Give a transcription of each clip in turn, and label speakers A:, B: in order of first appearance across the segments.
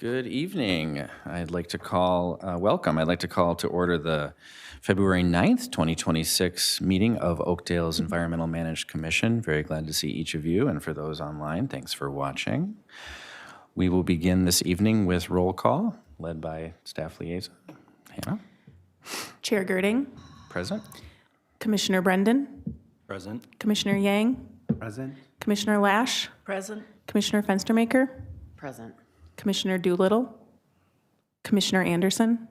A: Good evening. I'd like to call to order the February 9th, 2026 meeting of Oakdale's Environmental Managed Commission. Very glad to see each of you, and for those online, thanks for watching. We will begin this evening with roll call, led by Staff Liaison. Hannah?
B: Chair Girding,
A: Present?
B: Commissioner Brendan,
C: Present.
B: Commissioner Yang,
C: Present.
B: Commissioner Lash,
D: Present.
B: Commissioner Fenstermaker,
D: Present.
B: Commissioner Doolittle, Commissioner Anderson.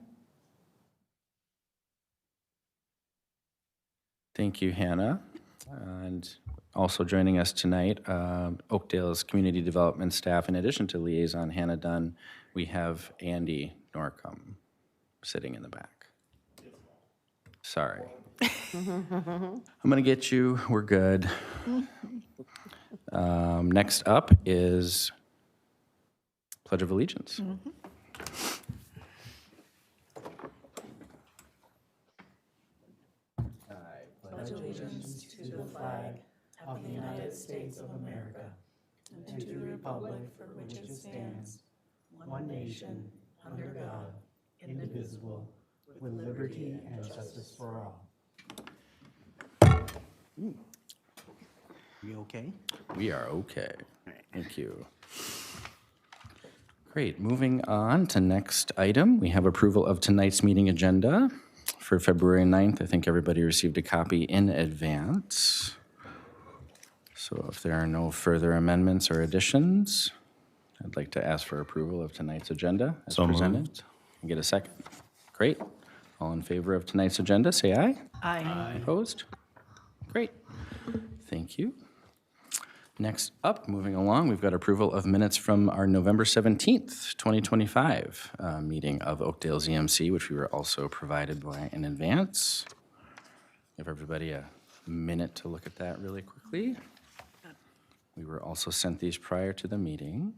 A: Thank you, Hannah. And also joining us tonight, Oakdale's community development staff. In addition to Liaison Hannah Dunn, we have Andy Norcom sitting in the back. Sorry. I'm going to get you. We're good. Next up is Pledge of Allegiance.
D: Pledge allegiance to the flag of the United States of America and to the republic for which it stands, one nation, under God, indivisible, with liberty and justice for all.
C: We okay?
A: We are okay. Thank you. Great. Moving on to next item, we have approval of tonight's meeting agenda for February 9th. I think everybody received a copy in advance. So if there are no further amendments or additions, I'd like to ask for approval of tonight's agenda as
C: So
A: presented.
C: moved.
A: Can I get a second? Great. All in favor of tonight's agenda, say aye.
D: Aye.
A: Opposed? Great. Thank you. Next up, moving along, we've got approval of minutes from our November 17th, 2025 meeting of Oakdale ZMC, which we were also provided by in advance. Give everybody a minute to look at that really quickly. We were also sent these prior to the meeting.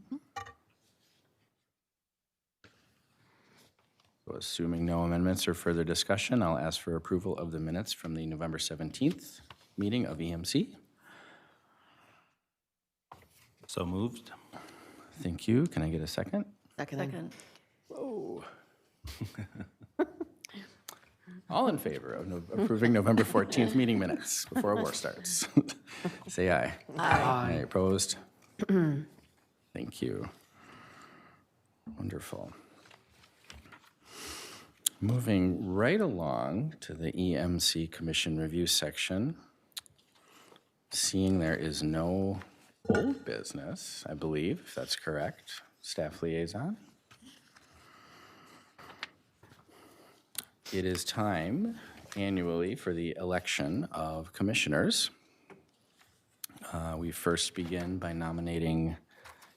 A: So assuming no amendments or further discussion, I'll ask for approval of the minutes from the November 17th meeting of EMC.
C: So moved.
A: Thank you. Can I get a second?
D: Second.
A: Whoa. All in favor of approving November 14th meeting minutes before war starts? Say aye. Aye. Opposed? Thank you. Wonderful. Moving right along to the EMC Commission Review section. Seeing there is no old business, I believe, if that's correct. Staff Liaison. It is time annually for the election of commissioners. We first begin by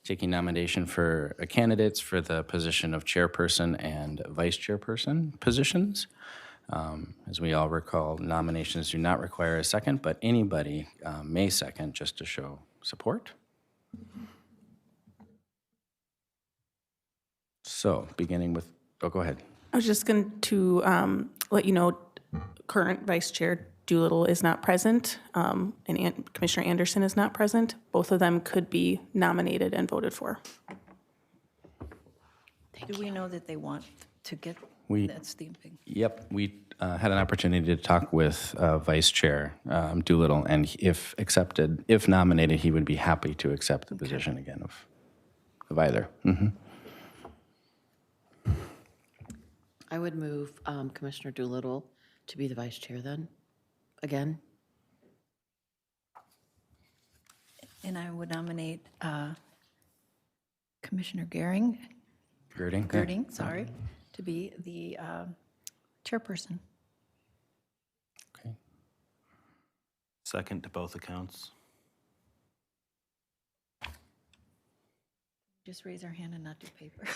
A: taking nomination for candidates for the position of chairperson and vice chairperson positions. As we all recall, nominations do not require a second, but anybody may second just to show support. So, beginning with, go ahead.
B: I was just going to let you know, current Vice Chair Doolittle is not present, and Commissioner Anderson is not present. Both of them could be nominated and voted for.
D: Do we know that they want to get,
A: We-
D: that's the thing.
A: Yep, we had an opportunity to talk with Vice Chair Doolittle, and if nominated, he would be happy to accept the position again of either.
E: I would move Commissioner Doolittle to be the vice chair then, again.
D: And I would nominate Commissioner Girding, to be the chairperson.
A: Okay.
C: Second to both accounts.
D: Just raise our hand and not do paper.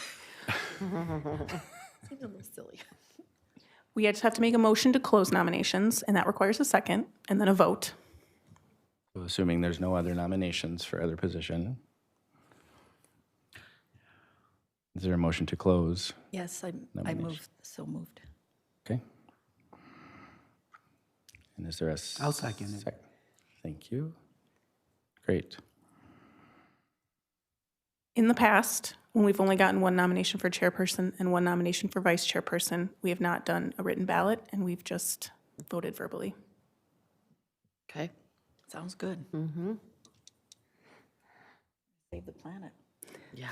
D: Seems a little silly.
B: We just have to make a motion to close nominations, and that requires a second, and then a vote.
A: So assuming there's no other nominations for other position, is there a motion to close?
D: Yes, I
A: Nomination.
D: moved.
A: Okay. And is there a
C: I'll second it.
A: Thank you. Great.
B: In the past, When we've only gotten one nomination for chairperson and one nomination for vice chairperson, we have not done a written ballot, and we've just voted verbally.
E: Okay.
D: Sounds good. Save the planet.
E: Yeah.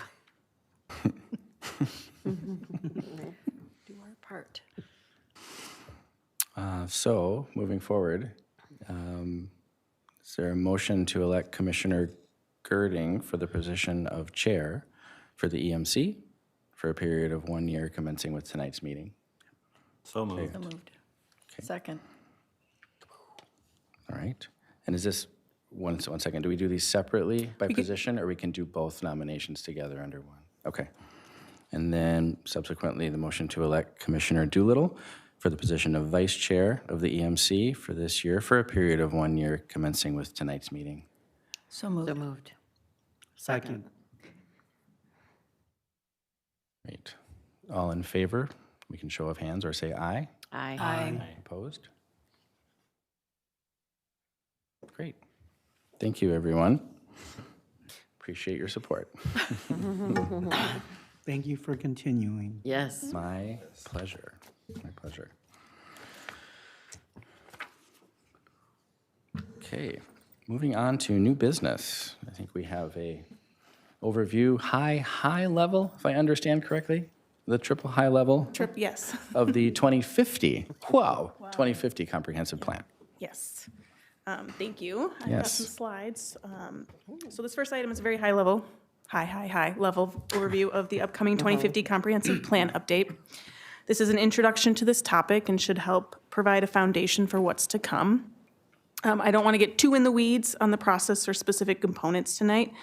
D: Do our part.
A: So, moving forward, is there a motion to elect Commissioner Girding for the position of chair for the EMC for a period of 1 year commencing with tonight's meeting?
C: So moved.
D: So moved. Second.
A: All right. And is this, one second, do we do these separately by position, or we can do both nominations together under one? Okay. And then subsequently, the motion to elect Commissioner Doolittle for the position of vice chair of the EMC for this year for a period of 1 year commencing with tonight's meeting.
D: So moved.
E: So moved.
C: Second.
A: Great. All in favor? We can show of hands or say aye.
E: Aye.
D: Aye.
A: Opposed? Great. Thank you, everyone. Appreciate your support.
F: Thank you for continuing.
E: Yes.
A: My pleasure. My pleasure. Okay, moving on to new business. I think we have a overview, high level, if I understand correctly, the triple high level
B: Yes.
A: of the 2050, 2050 comprehensive plan.
B: Yes. Thank you. I've got
A: Yes.
B: some slides. So this first item is a very high level overview of the upcoming 2050 Comprehensive Plan update. This is an introduction to this topic and should help provide a foundation for what's to come. I don't want to get too in the weeds on the process or specific components tonight.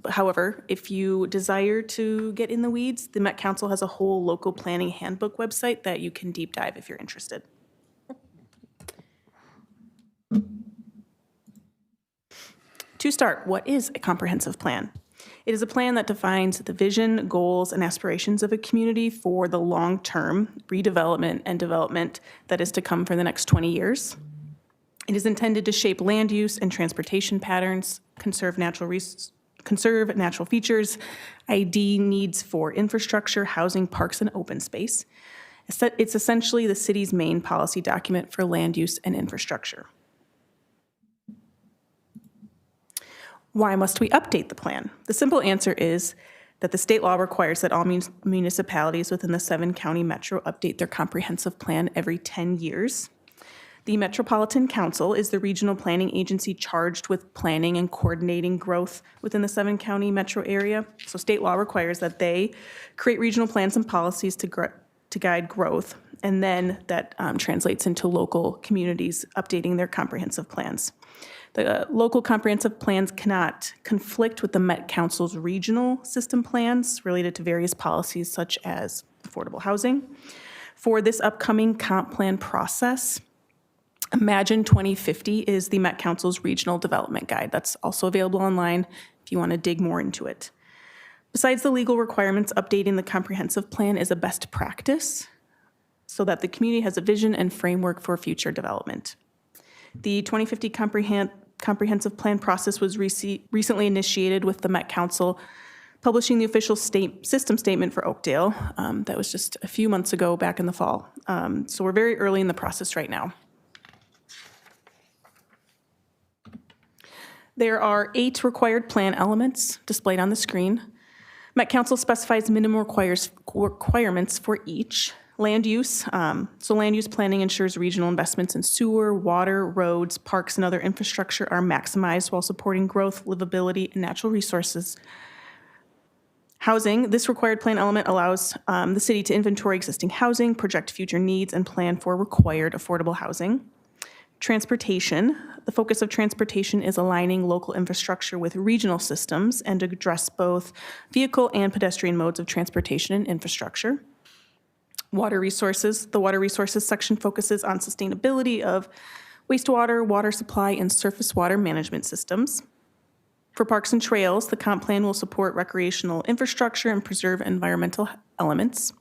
B: However, if you desire to get in the weeds, the Met Council has a whole local planning handbook website that you can deep dive if you're interested. To start, what is a comprehensive plan? It is a plan that defines the vision, goals, and aspirations of a community for the long-term redevelopment and development that is to come for the next 20 years. It is intended to shape land use and transportation patterns, conserve natural features, ID needs for infrastructure, housing, parks, and open space. It's essentially the city's main policy document for land use and infrastructure. Why must we update the plan? The simple answer is that the state law requires that all municipalities within the 7-county metro update their comprehensive plan every 10 years. The Metropolitan Council is the regional planning agency charged with planning and coordinating growth within the 7-county metro area. So state law requires that they create regional plans and policies to guide growth, and then that translates into local communities updating their comprehensive plans. The local comprehensive plans cannot conflict with the Met Council's regional system plans related to various policies such as affordable housing. For this upcoming comp plan process, Imagine 2050 is the Met Council's regional development guide. That's also available online if you want to dig more into it. Besides the legal requirements, updating the comprehensive plan is a best practice so that the community has a vision and framework for future development. The 2050 comprehensive plan process was recently initiated with the Met Council publishing the official system statement for Oakdale. That was just a few months ago, back in the fall. So we're very early in the process right now. There are 8 required plan elements displayed on the screen. Met Council specifies minimum requirements for each. Land use, so land use planning ensures regional investments in sewer, water, roads, parks, and other infrastructure are maximized while supporting growth, livability, and natural resources. Housing, this required plan element allows the city to inventory existing housing, project future needs, and plan for required affordable housing. Transportation, the focus of transportation is aligning local infrastructure with regional systems and to address both vehicle and pedestrian modes of transportation and infrastructure. Water resources, the water resources section focuses on sustainability of wastewater, water supply, and surface water management systems. For parks and trails, the comp plan will support recreational infrastructure and preserve environmental elements.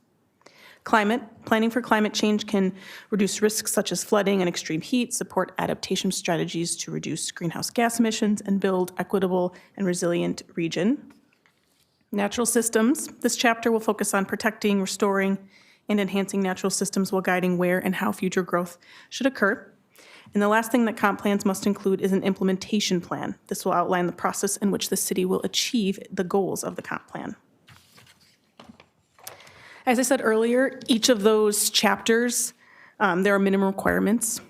B: Climate, planning for climate change can reduce risks such as flooding and extreme heat, support adaptation strategies to reduce greenhouse gas emissions, and build equitable and resilient region. Natural systems. This chapter will focus on protecting, restoring, and enhancing natural systems while guiding where and how future growth should occur. And the last thing that comp plans must include is an implementation plan. This will outline the process in which the city will achieve the goals of the comp plan. As I said earlier, each of those chapters, there are minimum requirements.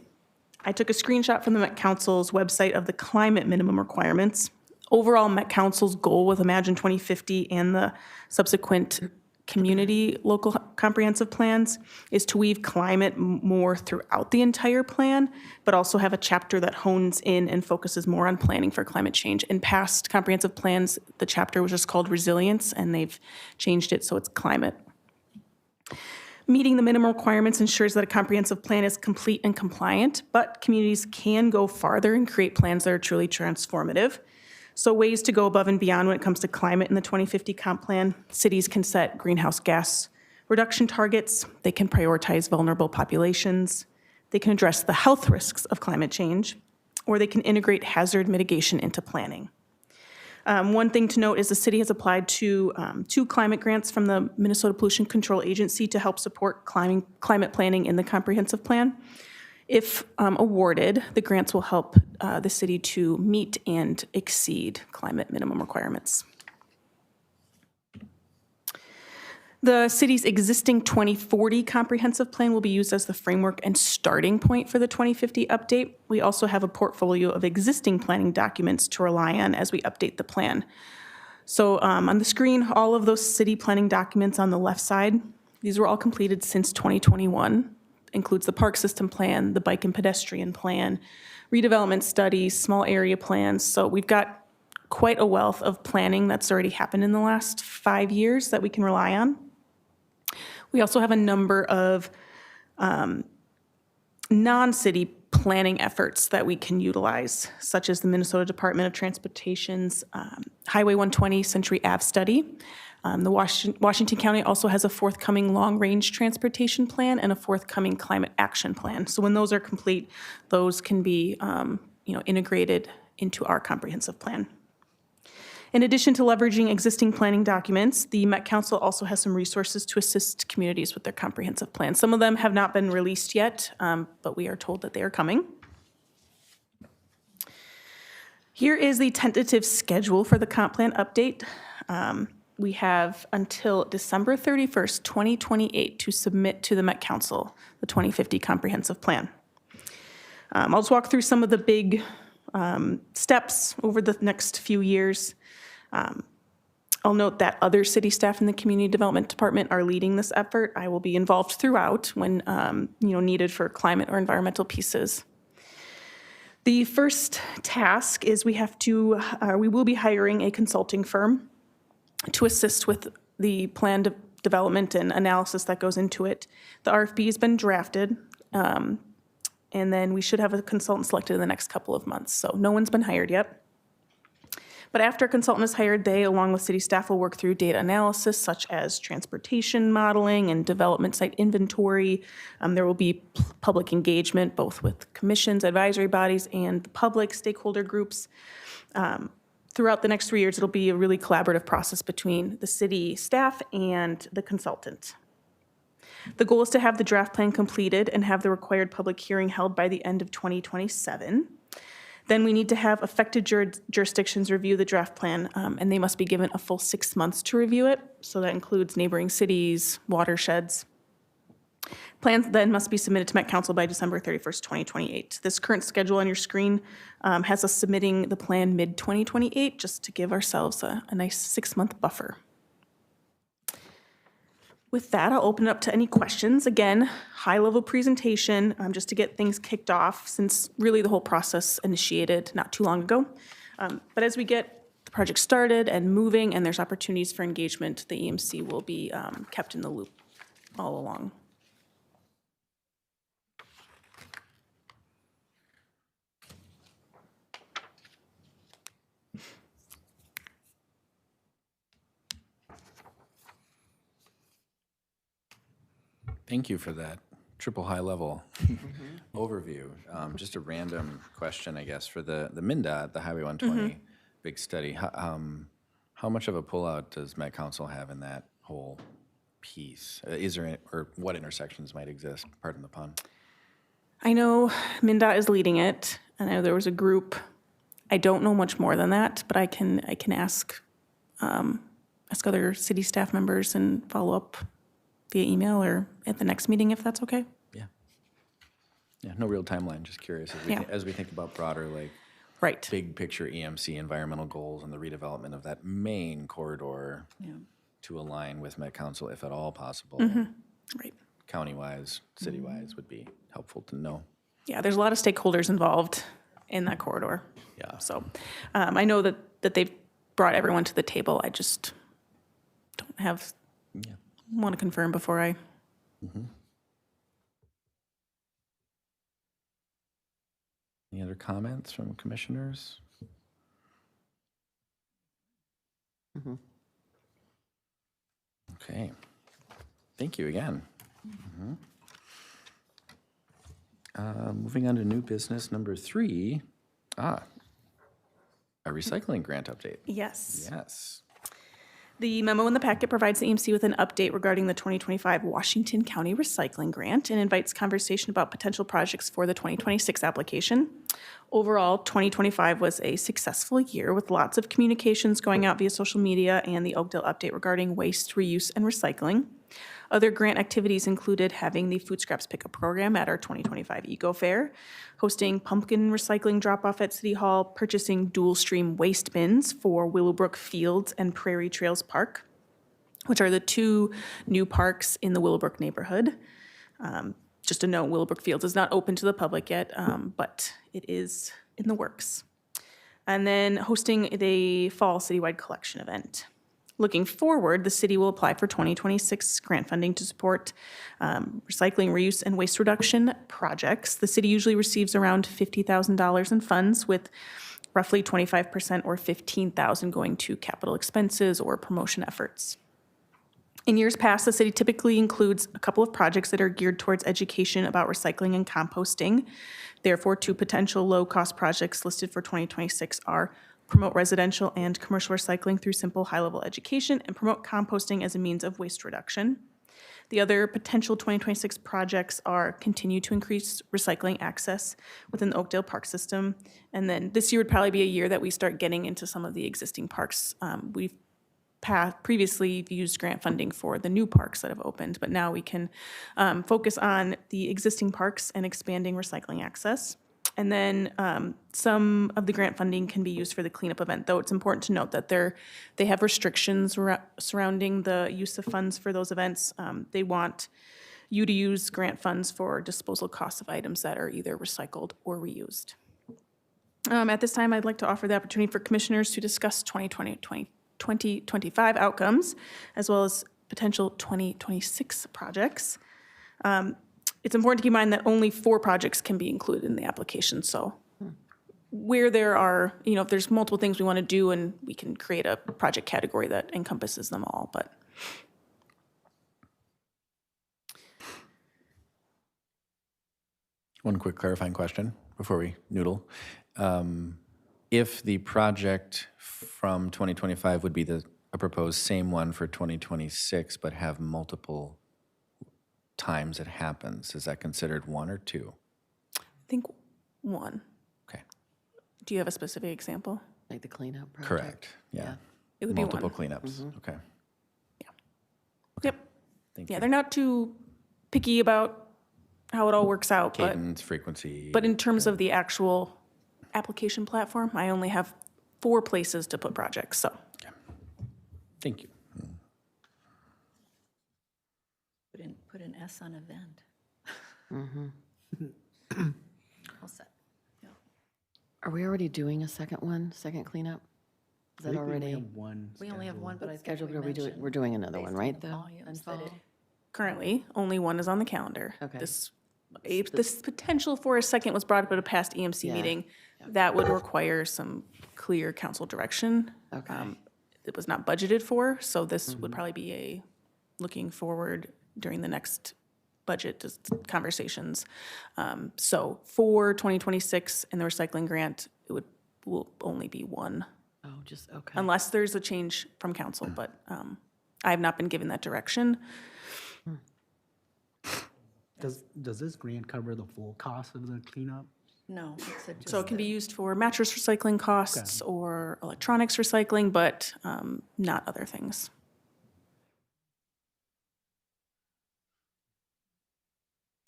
B: I took a screenshot from the Met Council's website of the climate minimum requirements. Overall, Met Council's goal with Imagine 2050 and the subsequent community local comprehensive plans is to weave climate more throughout the entire plan, but also have a chapter that hones in and focuses more on planning for climate change. In past comprehensive plans, the chapter was just called resilience, and they've changed it so it's climate. Meeting the minimum requirements ensures that a comprehensive plan is complete and compliant, but communities can go farther and create plans that are truly transformative. So ways to go above and beyond when it comes to climate in the 2050 comp plan: cities can set greenhouse gas reduction targets, they can prioritize vulnerable populations, they can address the health risks of climate change, or they can integrate hazard mitigation into planning. One thing to note is the city has applied to 2 climate grants from the Minnesota Pollution Control Agency to help support climate planning in the comprehensive plan. If awarded, the grants will help the city to meet and exceed climate minimum requirements. The city's existing 2040 comprehensive plan will be used as the framework and starting point for the 2050 update. We also have a portfolio of existing planning documents to rely on as we update the plan. So on the screen, all of those city planning documents on the left side, these were all completed since 2021. Includes the park system plan, the bike and pedestrian plan, redevelopment studies, small area plans. So we've got quite a wealth of planning that's already happened in the last 5 years that we can rely on. We also have a number of non-city planning efforts that we can utilize, such as the Minnesota Department of Transportation's Highway 120 Century Ave study. The Washington County also has a forthcoming long-range transportation plan and a forthcoming climate action plan. So when those are complete, those can be integrated into our comprehensive plan. In addition to leveraging existing planning documents, the Met Council also has some resources to assist communities with their comprehensive plans. Some of them have not been released yet, but we are told that they are coming. Here is the tentative schedule for the comp plan update. We have until December 31st, 2028 to submit to the Met Council the 2050 comprehensive plan. I'll just walk through some of the big steps over the next few years. I'll note that other city staff in the Community Development Department are leading this effort. I will be involved throughout when needed for climate or environmental pieces. The first task is we will be hiring a consulting firm to assist with the plan development and analysis that goes into it. The RFP has been drafted, and then we should have a consultant selected in the next couple of months. So no one's been hired yet. But after a consultant is hired, they, along with city staff, will work through data analysis such as transportation modeling and development site inventory. There will be public engagement, both with commissions, advisory bodies, and the public stakeholder groups. Throughout the next 3 years, it'll be a really collaborative process between the city staff and the consultant. The goal is to have the draft plan completed and have the required public hearing held by the end of 2027. Then we need to have affected jurisdictions review the draft plan, and they must be given a full 6 months to review it. So that includes neighboring cities, watersheds. Plans then must be submitted to Met Council by December 31st, 2028. This current schedule on your screen has us submitting the plan mid-2028, just to give ourselves a nice 6-month buffer. With that, I'll open it up to any questions. Again, high-level presentation, just to get things kicked off, since really the whole process initiated not too long ago. But as we get the project started and moving and there's opportunities for engagement, the EMC will be kept in the loop all along.
A: Thank you for that triple high-level overview. Just a random question, I guess, for the MnDOT, the Highway 120 big study. How How much of a pullout does Met Council have in that whole piece? Is there, or what intersections might exist? Pardon the pun.
B: I know MnDOT is leading it. I know there was a group. I don't know much more than that, but I can ask other city staff members and follow up via email or at the next meeting if that's okay.
A: Yeah. Yeah, no real timeline, just curious
B: Yeah.
A: as we think about broader, like,
B: Right.
A: big picture EMC environmental goals and the redevelopment of that main corridor to align with Met Council, if at all possible,
B: Right.
A: county-wise, city-wise, would be helpful to know.
B: Yeah, there's a lot of stakeholders involved in that corridor.
A: Yeah.
B: So I know that they've brought everyone to the table. I just don't have, want to confirm before I.
A: Any other comments from commissioners? Okay. Thank you again. Moving on to new business number 3. A recycling grant update.
B: Yes.
A: Yes.
B: The memo in the packet provides the EMC with an update regarding the 2025 Washington County Recycling Grant and invites conversation about potential projects for the 2026 application. Overall, 2025 was a successful year with lots of communications going out via social media and the Oakdale update regarding waste, reuse, and recycling. Other grant activities included having the food scraps pickup program at our 2025 Eco Fair, hosting pumpkin recycling drop-off at City Hall, purchasing dual-stream waste bins for Willowbrook Fields and Prairie Trails Park, which are the 2 new parks in the Willowbrook neighborhood. Just to note, Willowbrook Fields is not open to the public yet, but it is in the works. And then hosting the fall citywide collection event. Looking forward, the city will apply for 2026 grant funding to support recycling, reuse, and waste reduction projects. The city usually receives around $50,000 in funds, with roughly 25% or $15,000 going to capital expenses or promotion efforts. In years past, the city typically includes a couple of projects that are geared towards education about recycling and composting. Therefore, 2 potential low-cost projects listed for 2026 are promote residential and commercial recycling through simple high-level education, and promote composting as a means of waste reduction. The other potential 2026 projects are continue to increase recycling access within the Oakdale Park system. And then this year would probably be a year that we start getting into some of the existing parks. We've previously used grant funding for the new parks that have opened, but now we can focus on the existing parks and expanding recycling access. And then some of the grant funding can be used for the cleanup event, though it's important to note that they have restrictions surrounding the use of funds for those events. They want you to use grant funds for disposal costs of items that are either recycled or reused. At this time, I'd like to offer the opportunity for commissioners to discuss 2025 outcomes, as well as potential 2026 projects. It's important to keep in mind that only 4 projects can be included in the application. So where there are, if there's multiple things we want to do, and we can create a project category that encompasses them all, but.
A: One quick clarifying question before we noodle. If the project from 2025 would be a proposed same one for 2026, but have multiple times it happens, is that considered 1 or 2?
B: I think 1.
A: Okay,
B: Do you have a specific example?
E: Like the cleanup project?
A: correct, yeah.
B: It would be 1.
A: Multiple cleanups, okay.
B: Yep.
A: Thank
B: Yeah,
A: you.
B: they're not too picky about how it all works out,
A: Cadence, frequency.
B: but in terms of the actual application platform, I only have 4 places to put projects, so.
A: Okay. Thank you.
D: Put an S on event. All set.
E: Are we already doing a second cleanup? Is that already
D: We only have one, but I think
E: scheduled,
D: we
E: or
D: mentioned
E: we're doing another one,
D: based on
E: right?
D: the
E: The
D: volumes that
E: unfold?
B: Currently, only 1 is on the calendar.
E: Okay.
B: This potential for a second was brought up at a past EMC
E: Yeah.
B: meeting. That would require some clear council direction.
E: Okay.
B: It was not budgeted for, so this would probably be looking forward during the next budget conversations. So for 2026 and the recycling grant, will only be 1.
E: Oh, just, okay.
B: unless there's a change from council, but I have not been given that direction.
F: Does this grant cover the full cost of the cleanup?
D: No, it's a just
B: So it can be used for mattress recycling costs or electronics recycling, but not other things.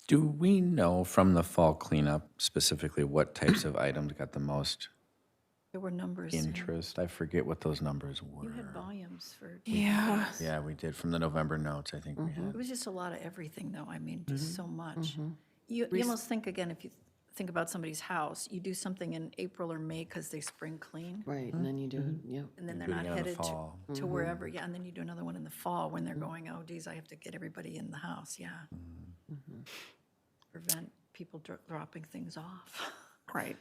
A: Do we know from the fall cleanup specifically what types of items got the most
D: there were numbers. and
A: interest? I forget what those numbers were.
D: You had volumes for.
B: Yeah.
A: Yeah, we did from the November notes, I think we
D: It
A: had.
D: was just a lot of everything, though. I mean, just so much. You almost think, again, if you think about somebody's house, you do something in April or May because they spring clean,
E: Right, and then you do it, yeah.
D: and then they're
A: Doing
D: not
A: it in the
D: headed
A: fall.
D: to wherever. Yeah, and then you do another one in the fall when they're going, oh, geez, I have to get everybody in the house. Yeah. Prevent people dropping things off,
B: Right.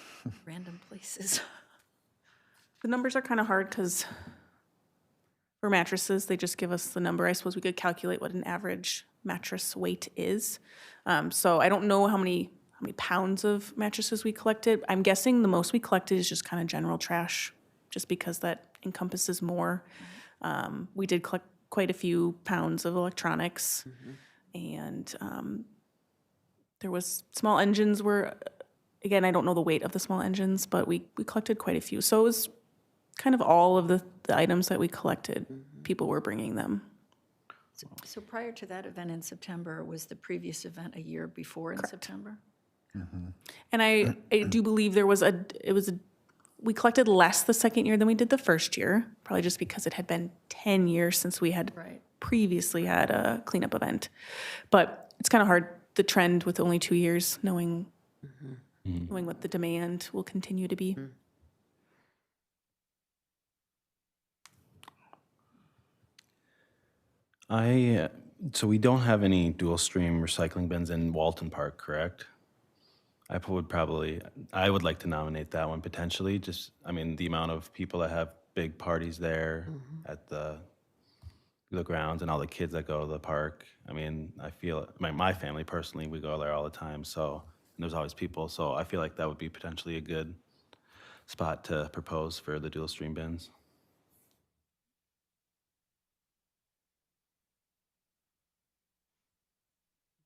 D: random places.
B: The numbers are kind of hard because for mattresses, they just give us the number. I suppose we could calculate what an average mattress weight is. So I don't know how many pounds of mattresses we collected. I'm guessing the most we collected is just kind of general trash, just because that encompasses more. We did collect quite a few pounds of electronics, and there was small engines were, again, I don't know the weight of the small engines, but we collected quite a few. So it was kind of all of the items that we collected, people were bringing them.
D: So prior to that event in September, was the previous event a year before in September?
B: And I do believe we collected less the second year than we did the first year, probably just because it had been 10 years since we had
D: Right.
B: previously had a cleanup event. But it's kind of hard, the trend with only 2 years, knowing what the demand will continue to be.
C: So we don't have any dual stream recycling bins in Walton Park, correct? I would like to nominate that one potentially, just, I mean, the amount of people that have big parties there at the grounds and all the kids that go to the park. I mean, I feel, my family personally, we go there all the time, so, and there's always people, so I feel like that would be potentially a good spot to propose for the dual stream bins.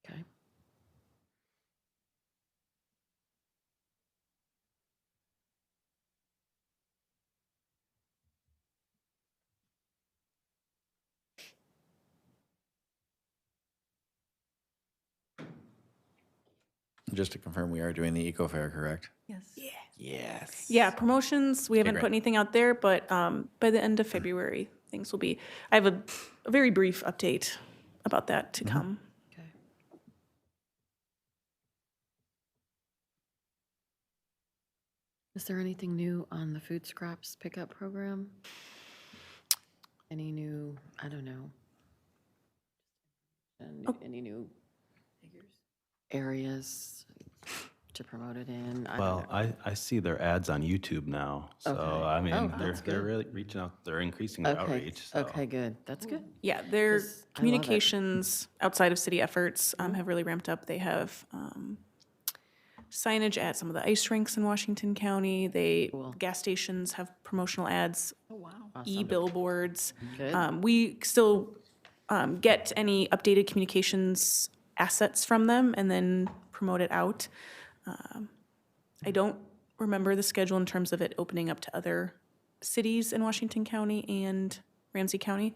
E: Okay.
A: Just to confirm, we are doing the eco fair, correct?
D: Yes.
A: Yes.
B: Yeah, promotions, we haven't
A: great.
B: put anything out there, but by the end of February, things will be, I have a very brief update about that to come.
E: Okay. Is there anything new on the food scraps pickup program? Any new, I don't know. Any new areas to promote it in? I don't
C: Well,
E: know.
C: I see their ads on YouTube now, so,
E: Okay.
C: I mean,
E: Oh,
C: they're
E: that's good.
C: really reaching out, they're increasing their
E: Okay,
C: outreach, so.
E: okay, good. That's good.
B: Yeah, their
E: 'Cause I love it.
B: communications outside of city efforts have really ramped up. They have signage at some of the ice rinks in Washington County.
E: Cool.
B: Gas stations have promotional ads,
D: Oh, wow.
B: e-billboards.
E: Good.
B: We still get any updated communications assets from them and then promote it out. I don't remember the schedule in terms of it opening up to other cities in Washington County and Ramsey County.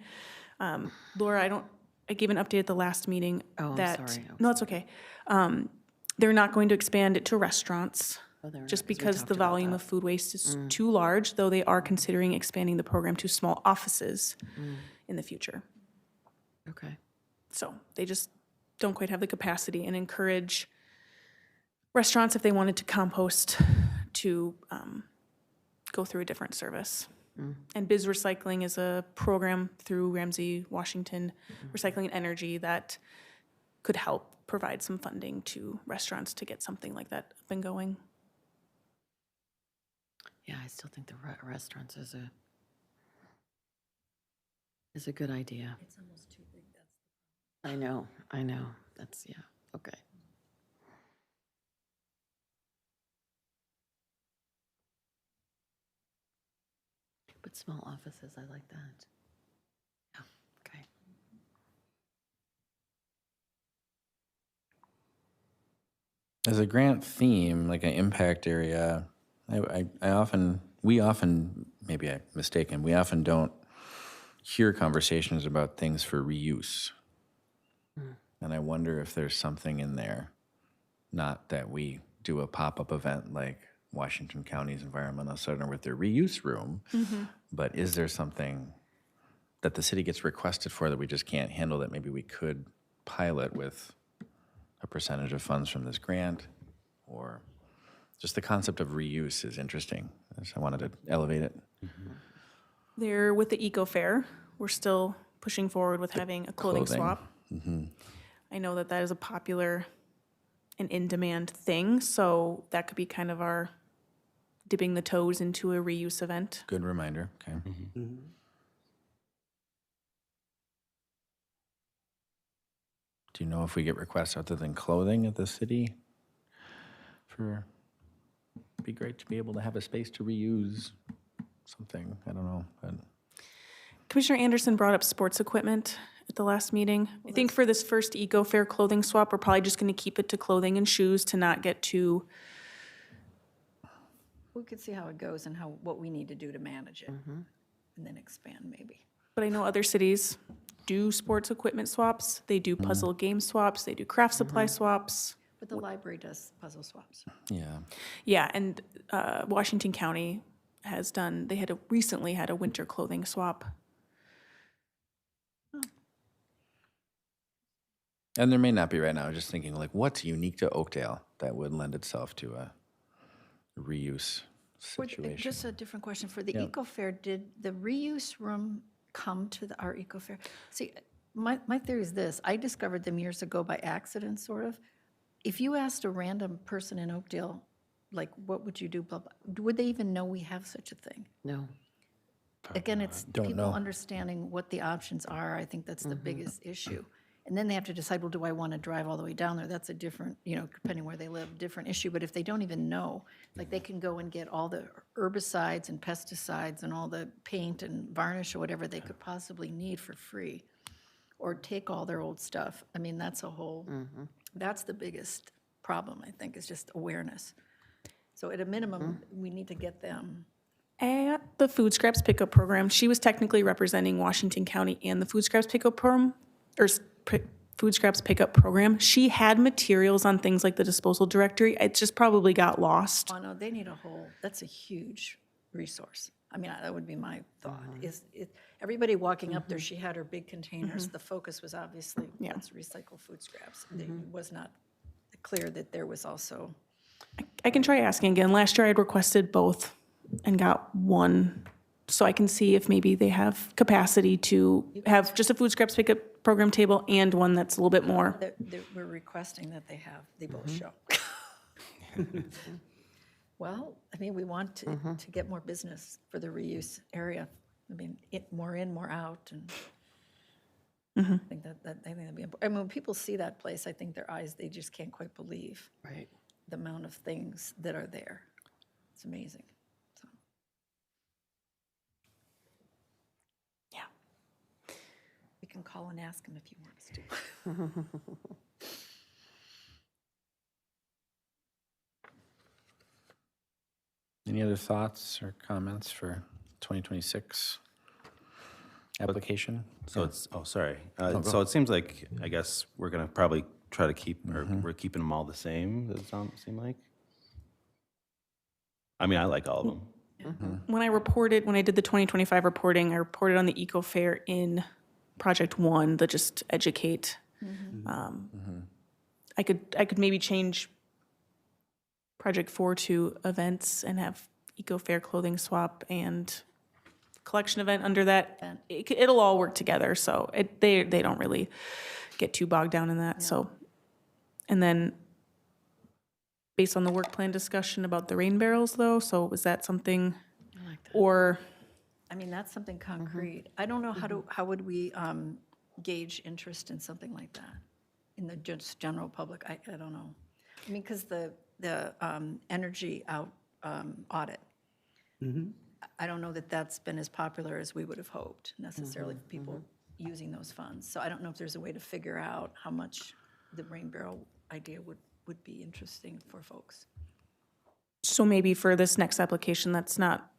B: Laura, I gave an update at the last meeting
E: Oh, I'm
B: that.
E: sorry.
B: No, it's okay. They're not going to expand it to restaurants,
E: Oh, they're not,
B: just
E: 'cause we
B: because
E: talked
B: the
E: about
B: volume
E: that.
B: of food waste is too large, though they are considering expanding the program to small offices in the future.
E: Okay.
B: So they just don't quite have the capacity and encourage restaurants, if they wanted to compost, to go through a different service. And Biz Recycling is a program through Ramsey, Washington, Recycling and Energy that could help provide some funding to restaurants to get something like that up and going.
E: Yeah, I still think the restaurants is a good idea.
D: It's almost too big.
E: I know. That's, yeah, okay. But Small offices, I like that. Yeah, okay.
A: As a grant theme, like an impact area, we often, maybe I'm mistaken, we often don't hear conversations about things for reuse. And I wonder if there's something in there, not that we do a pop-up event like Washington County's Environmental Center with their reuse room, but is there something that the city gets requested for that we just can't handle that maybe we could pilot with a percentage of funds from this grant? Or just the concept of reuse is interesting. So I wanted to elevate it.
B: There, with the eco fair, we're still pushing forward with having a clothing
A: Clothing.
B: swap. I know that that is a popular and in-demand thing, so that could be kind of our dipping the toes into a reuse event.
A: Good reminder, okay. Do you know if we get requests other than clothing at the city? It'd be great to be able to have a space to reuse something, I don't know, but
B: Commissioner Anderson brought up sports equipment at the last meeting. I think for this first eco fair clothing swap, we're probably just going to keep it to clothing and shoes to not get too,
G: We could see how it goes and what we need to do to manage it, and then expand maybe.
B: but I know other cities do sports equipment swaps. They do puzzle game swaps. They do craft supply swaps.
G: But the library does puzzle swaps.
A: yeah.
B: Yeah, and Washington County has done, they recently had a winter clothing swap.
A: And there may not be right now, just thinking like what's unique to Oakdale that would lend itself to a reuse situation?
G: Just a different question. For the eco fair, did the reuse room come to our eco fair? See, my theory is this. I discovered them years ago by accident, sort of. If you asked a random person in Oakdale, like, what would you do, blah, blah, would they even know we have such a thing?
E: No.
G: Again, it's
A: Don't
G: people
A: know.
G: understanding what the options are. I think that's the biggest issue. And then they have to decide, well, do I want to drive all the way down there? That's a different, depending where they live, different issue. But if they don't even know, like they can go and get all the herbicides and pesticides and all the paint and varnish or whatever they could possibly need for free, or take all their old stuff. I mean, that's a whole, that's the biggest problem, I think, is just awareness. So at a minimum, we need to get them.
B: At the food scraps pickup program, she was technically representing Washington County and the food scraps pickup program, food scraps pickup program. She had materials on things like the disposal directory. It just probably got lost.
G: Oh, no, they need a whole, that's a huge resource. I mean, that would be my thought, everybody walking up there, she had her big containers. The focus was obviously, let's recycle food scraps. It was not clear that there was also,
B: I can try asking again. Last year I had requested both and got one. So I can see if maybe they have capacity to have just a food scraps pickup program table and one that's a little bit more.
G: we're requesting that they both show. Well, I mean, we want to get more business for the reuse area. I mean, more in, more out, and I think that'd be important. I mean, when people see that place, I think their eyes, they just can't quite believe
E: Right.
G: the amount of things that are there. It's amazing. So,
B: Yeah.
G: we can call and ask him if he wants to.
A: Any other thoughts or comments for 2026 application?
C: So it's, sorry.
A: go.
C: So it seems like, I guess, we're going to probably try to keep, or we're keeping them all the same, does it seem like? I mean, I like all of them.
B: When I did the 2025 reporting, I reported on the eco fair in Project 1, the just educate. I could maybe change Project 4 to events and have eco fair clothing swap and collection event under that. It'll all work together, so they don't really get too bogged down in that. So, and then based on the work plan discussion about the rain barrels, though, so was that something,
E: I like that.
B: or
G: I mean, that's something concrete. I don't know how would we gauge interest in something like that in the just general public? I don't know. I mean, because the energy audit, I don't know that that's been as popular as we would have hoped necessarily for people using those funds. So I don't know if there's a way to figure out how much the rain barrel idea would be interesting for folks.
B: So maybe for this next application, that's not,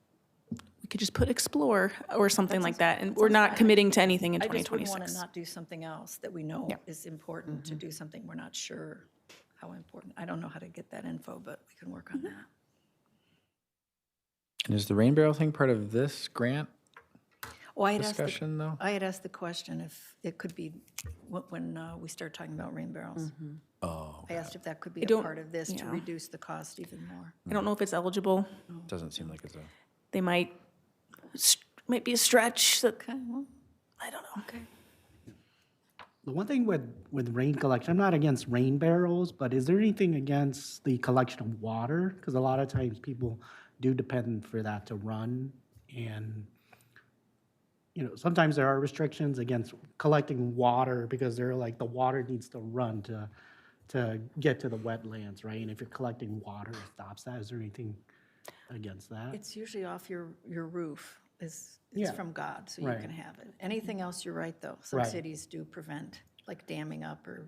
B: we could just put explore or something like that, and we're not committing to anything in
G: I just wouldn't want
B: 2026.
G: to not do something else that we know is important to do something we're not sure how important. I don't know how to get that info, but we can work on that.
A: And is the rain barrel thing part of this grant
G: Oh, I had asked
A: discussion, though?
G: I had asked the question if it could be, when we start talking about rain barrels.
A: Oh,
G: I asked if that could be a
B: don't-
G: part of this to
B: yeah.
G: reduce the cost even more.
B: I don't know if it's eligible.
A: doesn't seem like it's a,
B: They might be a stretch, that,
G: Okay, well,
B: I don't know.
G: okay.
F: The one thing with rain collection, I'm not against rain barrels, but is there anything against the collection of water? Because a lot of times people do depend for that to run, and sometimes there are restrictions against collecting water because they're like the water needs to run to get to the wetlands, right? And if you're collecting water, it stops that. Is there anything against that?
G: It's usually off your roof. It's
F: Yeah.
G: from God, so you
F: Right.
G: can have it. Anything else, you're right, though. Some
F: Right.
G: cities do prevent, like damming up or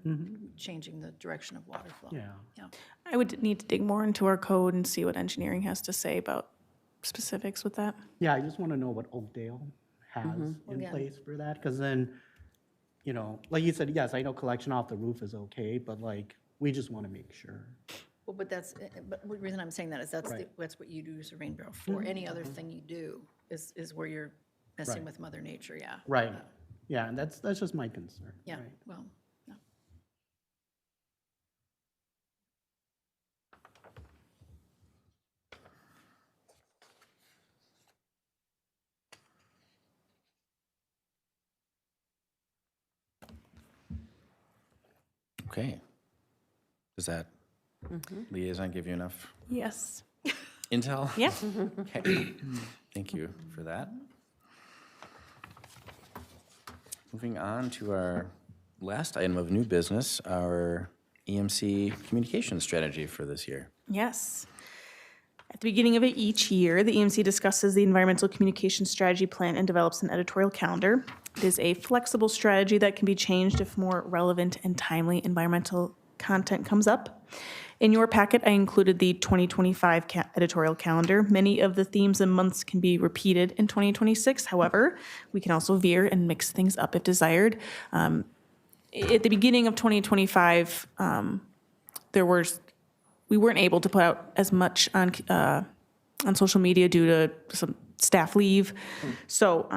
G: changing the direction of water flow.
F: Yeah.
G: Yeah.
B: I would need to dig more into our code and see what engineering has to say about specifics with that.
F: Yeah, I just want to know what Oakdale has in
G: Yeah.
F: place for that, because then, like you said, yes, I know collection off the roof is okay, but like, we just want to make sure.
G: Well, but but the reason I'm saying that is that's
F: Right.
G: that's what you do use a rain barrel for. Any other thing you do is where you're messing
F: Right.
G: with Mother Nature, yeah.
F: Right, yeah, and that's just my concern.
G: Yeah,
F: right.
G: well, yeah.
A: okay. Does that liaison give you enough
B: Yes.
A: intel?
B: Yeah.
A: Okay, thank you for that. Moving on to our last item of new business, our EMC communication strategy for this year.
B: Yes. At the beginning of each year, the EMC discusses the environmental communication strategy plan and develops an editorial calendar. It is a flexible strategy that can be changed if more relevant and timely environmental content comes up. In your packet, I included the 2025 editorial calendar. Many of the themes and months can be repeated in 2026. However, we can also veer and mix things up if desired. At the beginning of 2025, we weren't able to put out as much on social media due to some staff leave. So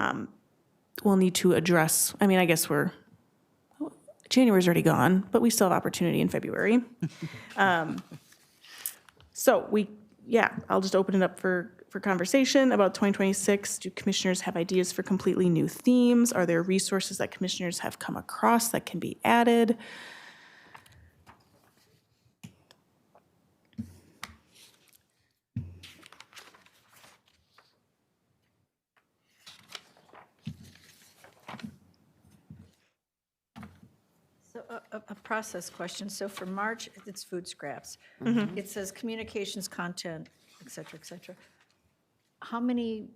B: we'll need to address, I guess January's already gone, but we still have opportunity in February. I'll just open it up for conversation about 2026. Do commissioners have ideas for completely new themes? Are there resources that commissioners have come across that can be added?
G: So a process question. So for March, it's food scraps. It says communications, content, et cetera, et cetera. How many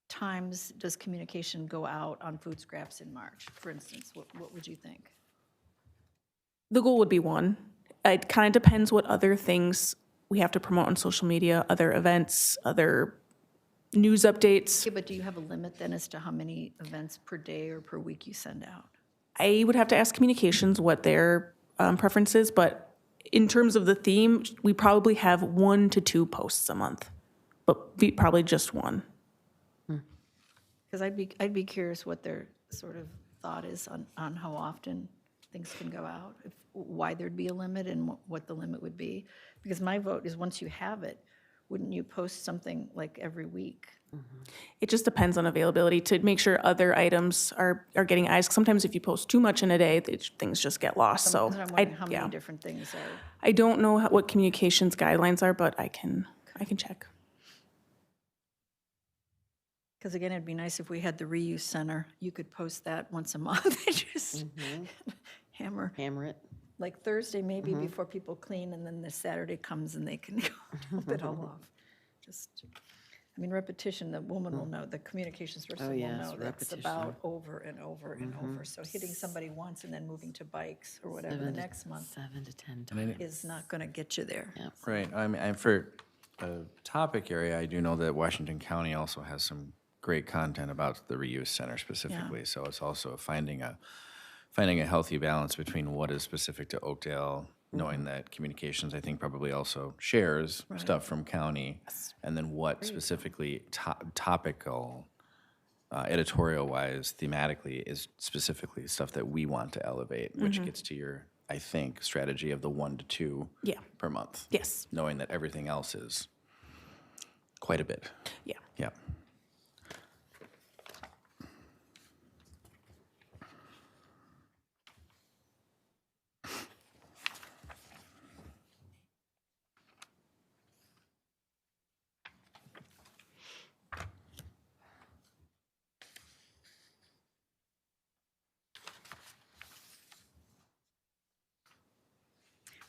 G: times does communication go out on food scraps in March, for instance? What would you think?
B: The goal would be one. It kind of depends what other things we have to promote on social media, other events, other news updates.
G: Okay, but do you have a limit then as to how many events per day or per week you send out?
B: I would have to ask communications what their preference is, but in terms of the theme, we probably have 1 to 2 posts a month, but probably just one.
G: Because I'd be curious what their sort of thought is on how often things can go out, why there'd be a limit and what the limit would be. Because my vote is once you have it, wouldn't you post something like every week?
B: It just depends on availability to make sure other items are getting eyes. Sometimes if you post too much in a day, things just get lost. So
G: I'm wondering how many different things are.
B: I don't know what communications guidelines are, but I can check.
G: Because again, it'd be nice if we had the reuse center. You could post that once a month and just hammer.
E: Hammer it.
G: Like Thursday maybe before people clean, and then the Saturday comes and they can go dump it all off. Just, I mean, repetition, the woman will know, the communications person will
E: yes,
G: know that's
E: repetition.
G: about over and over and over. So hitting somebody once and then moving to bikes or whatever the next month
E: 7 to 10 times.
G: is not going to get you there.
A: Right, I mean, for a topic area, I do know that Washington County also has some great content about the reuse center specifically. So it's also finding a healthy balance between what is specific to Oakdale, knowing that communications, I think, probably also shares stuff from county, and then what specifically topical, editorial-wise, thematically, is specifically stuff that we want to elevate, which gets to your, I think, strategy of the 1 to 2
B: Yeah.
A: per month.
B: Yes.
A: Knowing that everything else is quite a bit.
B: Yeah.
A: Yeah.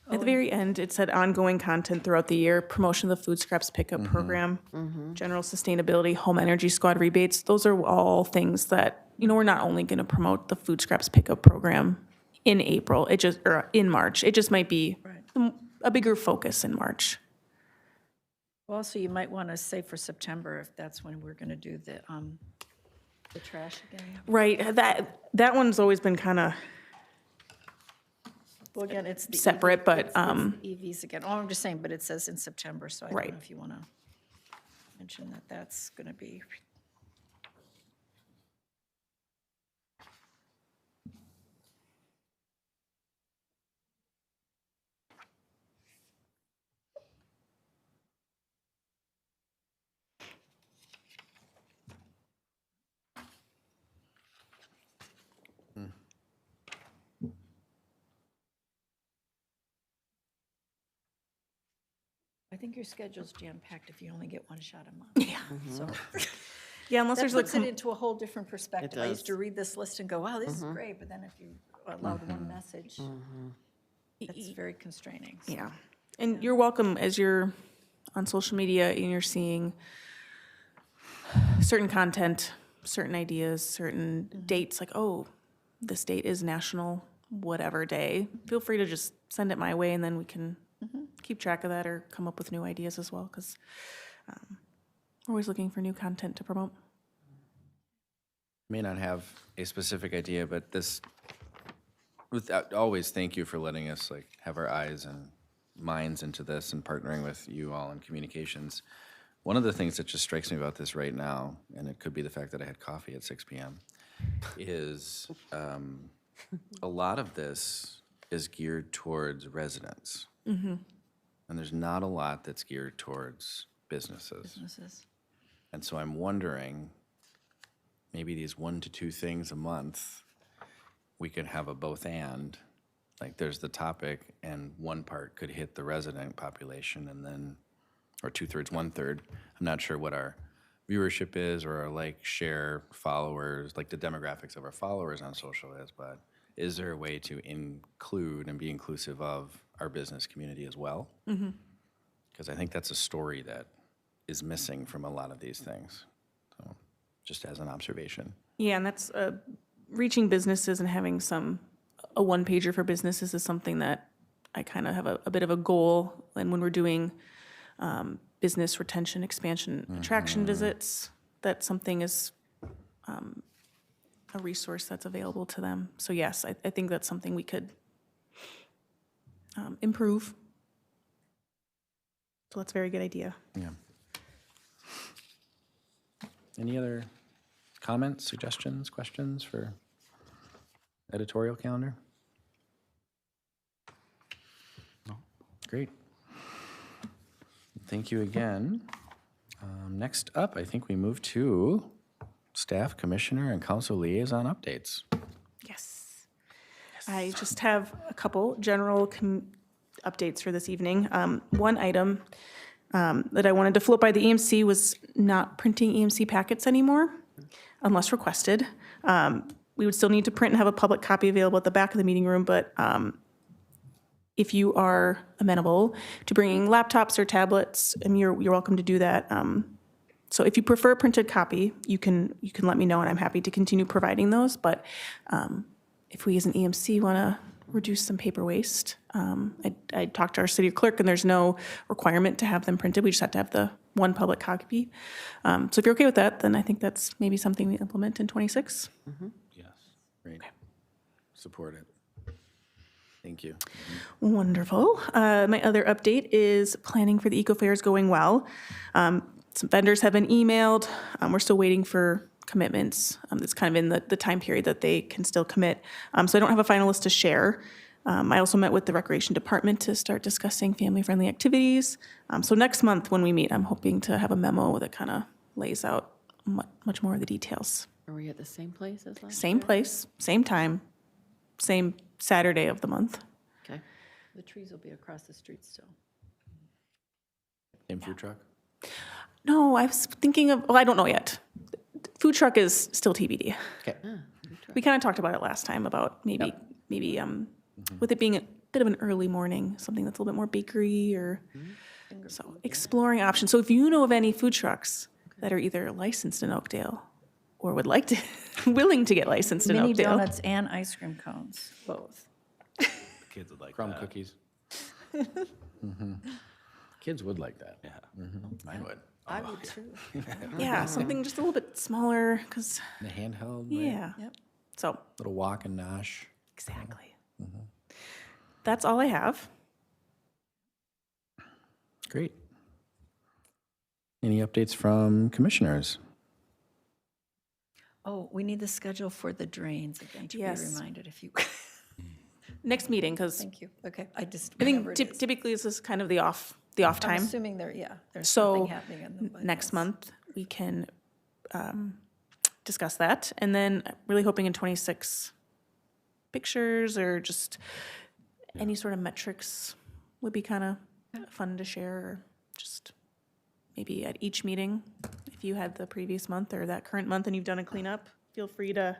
B: At the very end, it said ongoing content throughout the year, promotion of the food scraps pickup program, general sustainability, home energy squad rebates. Those are all things that, we're not only going to promote the food scraps pickup program in April, or in March. It just might be a bigger focus in March.
G: Well, also, you might want to say for September, if that's when we're going to do the trash again.
B: Right, that one's always been kind of
G: Well, again, it's the
B: separate, but,
G: it's EVs again. Oh, I'm just saying, but it says in September, so I don't
B: Right.
G: know if you want to mention that that's going to be. I think your schedule's jam-packed if you only get one shot a month.
B: yeah.
G: So
B: Yeah, unless
G: that
B: there's like
G: puts it into a whole different perspective. I used to
E: does.
G: read this list and go, wow, this is great, but then if you allowed one message, that's very constraining. So.
B: Yeah, and you're welcome as you're on social media and you're seeing certain content, certain ideas, certain dates, like, oh, this date is National whatever day. Feel free to just send it my way and then we can keep track of that or come up with new ideas as well, because we're always looking for new content to promote.
A: May not have a specific idea, but always thank you for letting us have our eyes and minds into this and partnering with you all in communications. One of the things that just strikes me about this right now, and it could be the fact that I had coffee at 6 p.m., is a lot of this is geared towards residents. And there's not a lot that's geared towards businesses. And so I'm wondering, maybe these 1 to 2 things a month, we could have a both and. Like there's the topic and one part could hit the resident population and then, or 2/3, 1/3. I'm not sure what our viewership is or our share followers, like the demographics of our followers on social is, but is there a way to include and be inclusive of our business community as well? Because I think that's a story that is missing from a lot of these things. So just as an observation.
B: Yeah, and that's reaching businesses and having a one-pager for businesses is something that I kind of have a bit of a goal. And when we're doing business retention, expansion, attraction visits, that something is a resource that's available to them. So yes, I think that's something we could improve. So that's a very good idea.
A: Yeah. Any other comments, suggestions, questions for editorial calendar? No. Great. Thank you again. Next up, I think we move to staff, commissioner, and council liaison updates.
B: Yes. I just have a couple general updates for this evening. One item that I wanted to float by the EMC was not printing EMC packets anymore, unless requested. We would still need to print and have a public copy available at the back of the meeting room, but if you are amenable to bringing laptops or tablets, and you're welcome to do that. So if you prefer a printed copy, you can let me know, and I'm happy to continue providing those. But if we as an EMC want to reduce some paper waste, I talked to our city clerk, and there's no requirement to have them printed. We just have to have the one public copy. So if you're okay with that, then I think that's maybe something we implement in 26.
C: Yes.
A: Great. Support it. Thank you.
B: Wonderful. My other update is planning for the eco fair is going well. Some vendors have been emailed. We're still waiting for commitments. It's kind of in the time period that they can still commit. So I don't have a final list to share. I also met with the Recreation Department to start discussing family-friendly activities. So next month when we meet, I'm hoping to have a memo that kind of lays out much more of the details.
E: Are we at the same place as last
B: Same
E: year?
B: place, same time, same Saturday of the month.
E: Okay.
G: The trees will be across the street still.
A: Same food truck?
B: No, I was thinking of, well, I don't know yet. Food truck is still TBD.
A: Okay.
B: We kind of talked about it last time about maybe with it being a bit of an early morning, something that's a little bit more bakery or so exploring options. So if you know of any food trucks that are either licensed in Oakdale or would like to, willing to get licensed in
G: Mini
B: Oakdale.
G: donuts and ice cream cones, both.
C: The kids would like
A: Crumb
C: that.
A: cookies. Kids would like that.
C: Yeah.
A: Mine would.
G: I would too.
B: Yeah, something just a little bit smaller because,
A: The handheld, right?
B: yeah.
G: Yep.
B: So,
A: Little walk and nosh.
B: exactly. That's all I have.
A: Great. Any updates from commissioners?
G: Oh, we need the schedule for the drains again to be
B: Yes.
G: reminded if you,
B: Next meeting, because
G: thank you. Okay, I just,
B: I
G: whenever
B: think
G: it is.
B: typically this is kind of the off
G: I'm
B: time.
G: assuming there, yeah, there's
B: So
G: something happening in the.
B: next month, we can discuss that. And then really hoping in 26, pictures or just any sort of metrics would be kind of fun to share, or just maybe at each meeting, if you had the previous month or that current month and you've done a cleanup, feel free to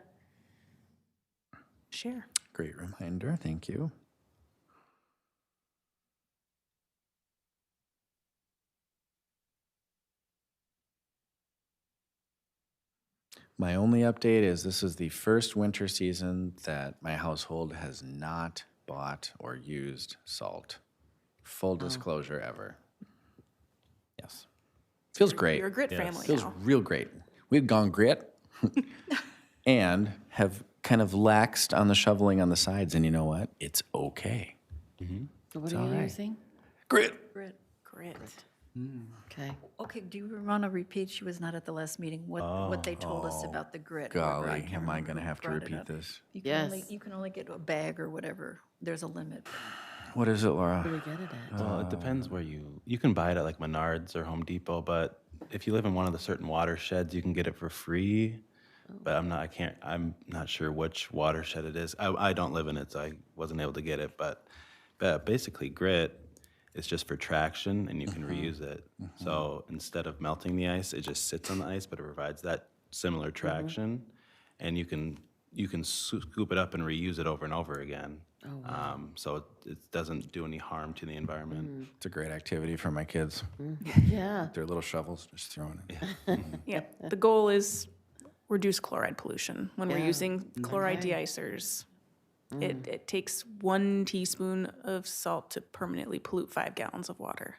B: share.
A: Great reminder. Thank you. My only update is this is the first winter season that my household has not bought or used salt. Full disclosure ever. Yes. Feels great.
B: You're a grit family
A: Feels
B: now.
A: real great. We've gone grit and have kind of laxed on the shoveling on the sides, and you know what? It's okay.
E: What are
A: all
E: you
A: right.
E: using?
A: Grit.
G: Grit.
E: Okay.
G: Okay, do you want to repeat, she was not at the last meeting, what they told us about the grit? whoever,
A: Golly,
G: can't
A: am I
G: remember
A: going to
G: who
A: have to
G: brought it
A: repeat
G: up.
A: this?
E: Yes.
G: You can only get a bag or whatever, there's a limit.
A: What is it,
E: Where do
A: Laura?
E: we get it at?
C: Well, it depends where you can buy it at like Menards or Home Depot, but if you live in one of the certain watersheds, you can get it for free. But I'm not sure which watershed it is. I don't live in it, so I wasn't able to get it. But basically, grit is just for traction, and you can reuse it. So instead of melting the ice, it just sits on the ice, but it provides that similar traction, and you can scoop it up and reuse it over and over again. So it doesn't do any harm to the environment.
A: It's a great activity for my kids.
E: Yeah.
A: Their little shovels, just throwing it.
B: Yeah, the goal is reduce chloride pollution. When we're
E: Yeah.
B: using chloride deicers, it takes 1 teaspoon of salt to permanently pollute 5 gallons of water.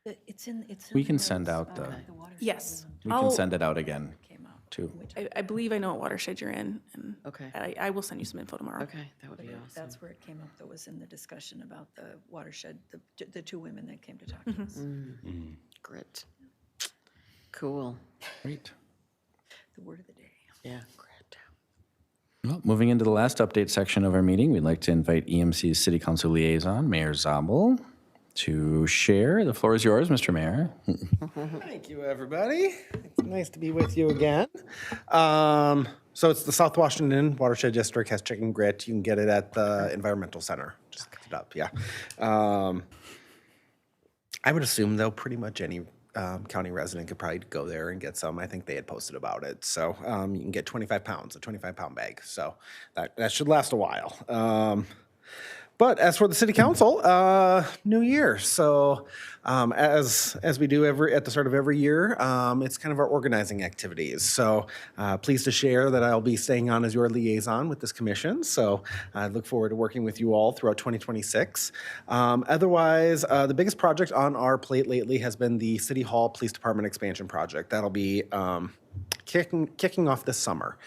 G: It's in
A: We
G: the
A: can send
G: notes.
A: out the,
G: The watershed
B: Yes.
A: we can send it out again,
G: came out.
A: too.
B: I believe I know what watershed you're in, and
E: Okay.
B: I will send you some info tomorrow.
E: Okay, that would be awesome.
G: That's where it came up, that was in the discussion about the watershed, the 2 women that came to talk to us.
E: Grit. Cool.
A: Great.
G: The word of the day.
E: Yeah. Grit.
A: Well, moving into the last update section of our meeting, we'd like to invite EMC's City Council Liaison, Mayor Zabel, to share. The floor is yours, Mr. Mayor.
H: Thank you, everybody. It's nice to be with you again. So it's the South Washington Watershed District has chicken grit. You can get it at the Environmental Center. Just look it up, yeah. I would assume, though, pretty much any county resident could probably go there and get some. I think they had posted about it. So you can get 25 pounds, a 25-pound bag. So that should last a while. But as for the city council, new year. So as we do at the start of every year, it's kind of our organizing activities. So pleased to share that I'll be staying on as your liaison with this commission. So I look forward to working with you all throughout 2026. Otherwise, the biggest project on our plate lately has been the City Hall Police Department expansion project. That'll be kicking off this summer.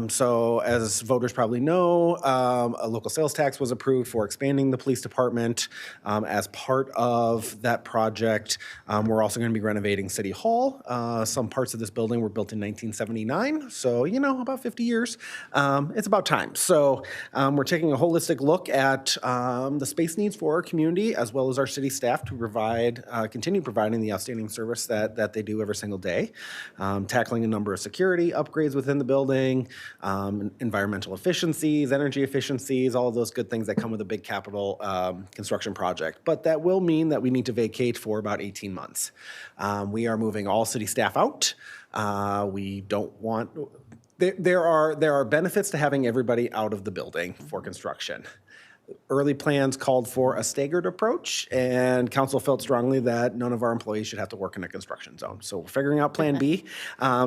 H: So as voters probably know, a local sales tax was approved for expanding the police department. As part of that project, we're also going to be renovating City Hall. Some parts of this building were built in 1979, so about 50 years. It's about time. So we're taking a holistic look at the space needs for our community as well as our city staff to continue providing the outstanding service that they do every single day. Tackling a number of security upgrades within the building, environmental efficiencies, energy efficiencies, all of those good things that come with a big capital construction project. But that will mean that we need to vacate for about 18 months. We are moving all city staff out. We don't want... There are benefits to having everybody out of the building for construction. Early plans called for a staggered approach, and council felt strongly that none of our employees should have to work in a construction zone. So we're figuring out Plan B,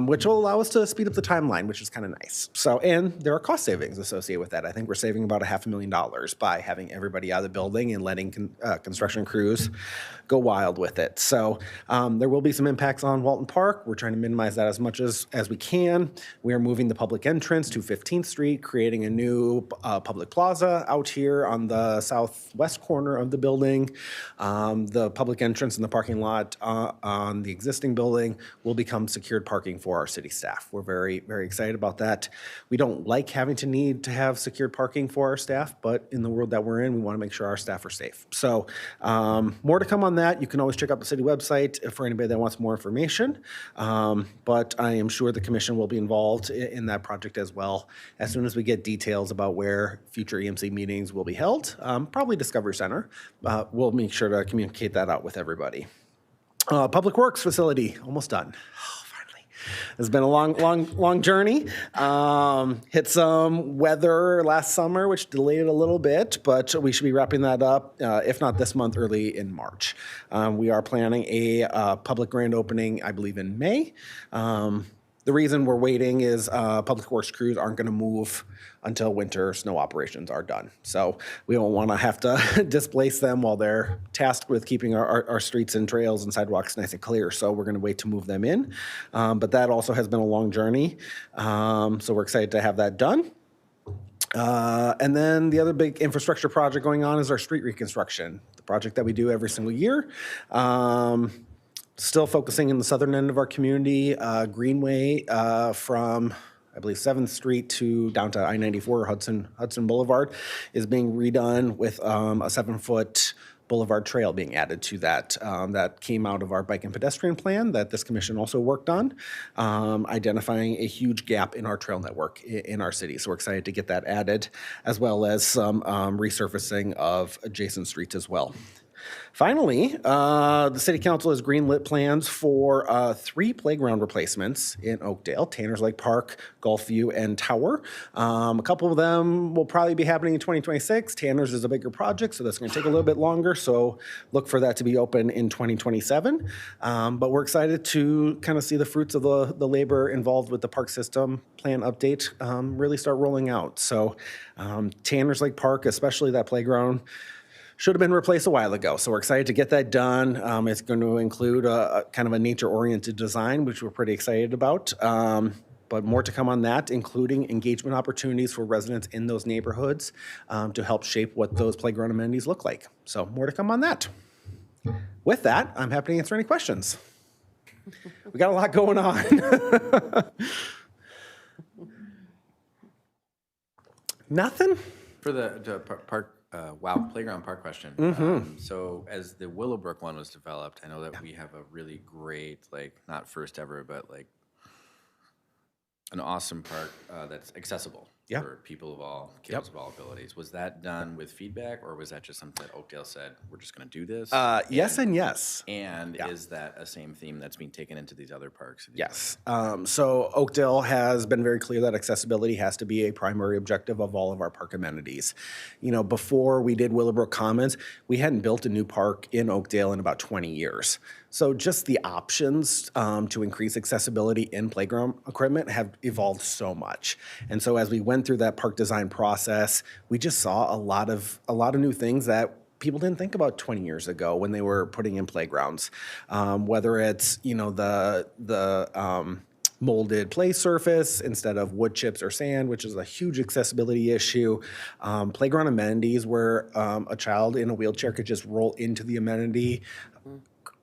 H: which will allow us to speed up the timeline, which is kind of nice. So, and there are cost savings associated with that. I think we're saving about $500,000 by having everybody out of the building and letting construction crews go wild with it. So there will be some impacts on Walton Park. We're trying to minimize that as much as we can. We are moving the public entrance to 15th Street, creating a new public plaza out here on the southwest corner of the building. The public entrance and the parking lot on the existing building will become secured parking for our city staff. We're very, very excited about that. We don't like having to need to have secured parking for our staff, but in the world that we're in, we want to make sure our staff are safe. So more to come on that. You can always check out the city website for anybody that wants more information. But I am sure the commission will be involved in that project as well as soon as we get details about where future EMC meetings will be held, probably Discovery Center. We'll make sure to communicate that out with everybody. Public Works facility, almost done. Oh, finally. It's been a long journey. Hit some weather last summer, which delayed it a little bit, but we should be wrapping that up, if not this month, early in March. We are planning a public grand opening, I believe, in May. The reason we're waiting is public works crews aren't going to move until winter snow operations are done. So we don't want to have to displace them while they're tasked with keeping our streets and trails and sidewalks nice and clear. So we're going to wait to move them in. But that also has been a long journey. So we're excited to have that done. And then the other big infrastructure project going on is our street reconstruction, the project that we do every single year. Still focusing in the southern end of our community, Greenway from, I believe, 7th Street to down to I-94, Hudson Boulevard, is being redone with a 7-foot boulevard trail being added to that. That came out of our bike and pedestrian plan that this commission also worked on, identifying a huge gap in our trail network in our city. So we're excited to get that added, as well as some resurfacing of adjacent streets as well. Finally, the City Council has greenlit plans for 3 playground replacements in Oakdale, Tanner's Lake Park, Gulfview, and Tower. A couple of them will probably be happening in 2026. Tanner's is a bigger project, so that's going to take a little bit longer, so look for that to be open in 2027. But we're excited to kind of see the fruits of the labor involved with the park system plan update really start rolling out. So Tanner's Lake Park, especially that playground, should have been replaced a while ago. So we're excited to get that done. It's going to include a kind of a nature-oriented design, which we're pretty excited about. But more to come on that, including engagement opportunities for residents in those neighborhoods to help shape what those playground amenities look like. So more to come on that. With that, I'm happy to answer any questions. We got a lot going on. Nothing?
A: For the park, playground park question. So as the Willowbrook one was developed, I know that we have a really great, not first ever, but an awesome park that's accessible.
H: Yeah.
A: for people of all, kids of all abilities. Was that done with feedback, or was that just something that Oakdale said, we're just going to do this?
H: Yes and yes.
A: And is that a same theme that's being taken into these other parks? and these
H: Yes. So Oakdale has been very clear that accessibility has to be a primary objective of all of our park amenities. You know, before we did Willowbrook Commons, we hadn't built a new park in Oakdale in about 20 years. So just the options to increase accessibility in playground equipment have evolved so much. And so as we went through that park design process, we just saw a lot of new things that people didn't think about 20 years ago when they were putting in playgrounds. Whether it's, you know, the molded play surface instead of wood chips or sand, which is a huge accessibility issue. Playground amenities where a child in a wheelchair could just roll into the amenity.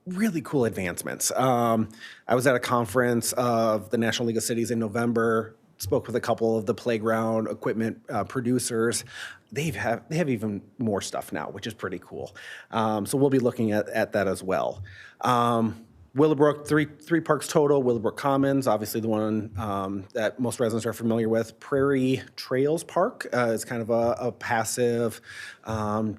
H: Really cool advancements. I was at a conference of the National League of Cities in November, spoke with a couple of the playground equipment producers. They have even more stuff now, which is pretty cool. So we'll be looking at that as well. Willowbrook, three parks total. Willowbrook Commons, obviously the one that most residents are familiar with. Prairie Trails Park is kind of a passive,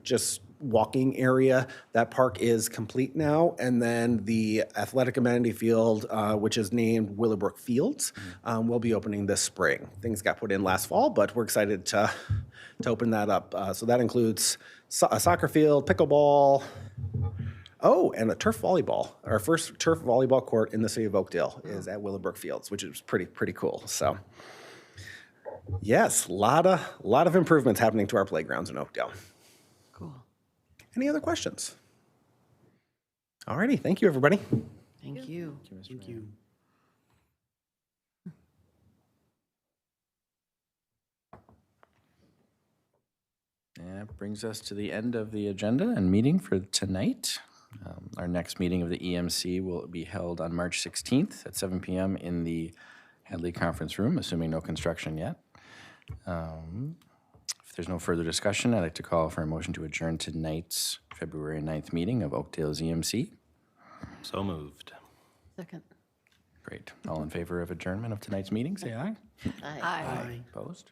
H: just walking area. That park is complete now. And then the athletic amenity field, which is named Willowbrook Fields, will be opening this spring. Things got put in last fall, but we're excited to open that up. So that includes a soccer field, pickleball, and a turf volleyball. Our first turf volleyball court in the city of Oakdale is at Willowbrook Fields, which is pretty cool. So yes, lot of improvements happening to our playgrounds in Oakdale.
E: Cool.
H: Any other questions? All righty, thank you, everybody.
E: Thank you.
F: Thank you.
A: That brings us to the end of the agenda and meeting for tonight. Our next meeting of the EMC will be held on March 16th at 7 p.m. in the Hadley Conference Room, assuming no construction yet. If there's no further discussion, I'd like to call for a motion to adjourn tonight's February 9th meeting of Oakdale's EMC.
C: So moved.
E: Second.
A: Great. All in favor of adjournment of tonight's meeting, say aye.
E: Aye.
A: Opposed?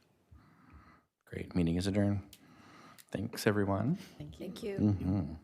A: Great. Meeting is adjourned. Thanks, everyone.
E: Thank you.
G: Thank you.
A: Mhm.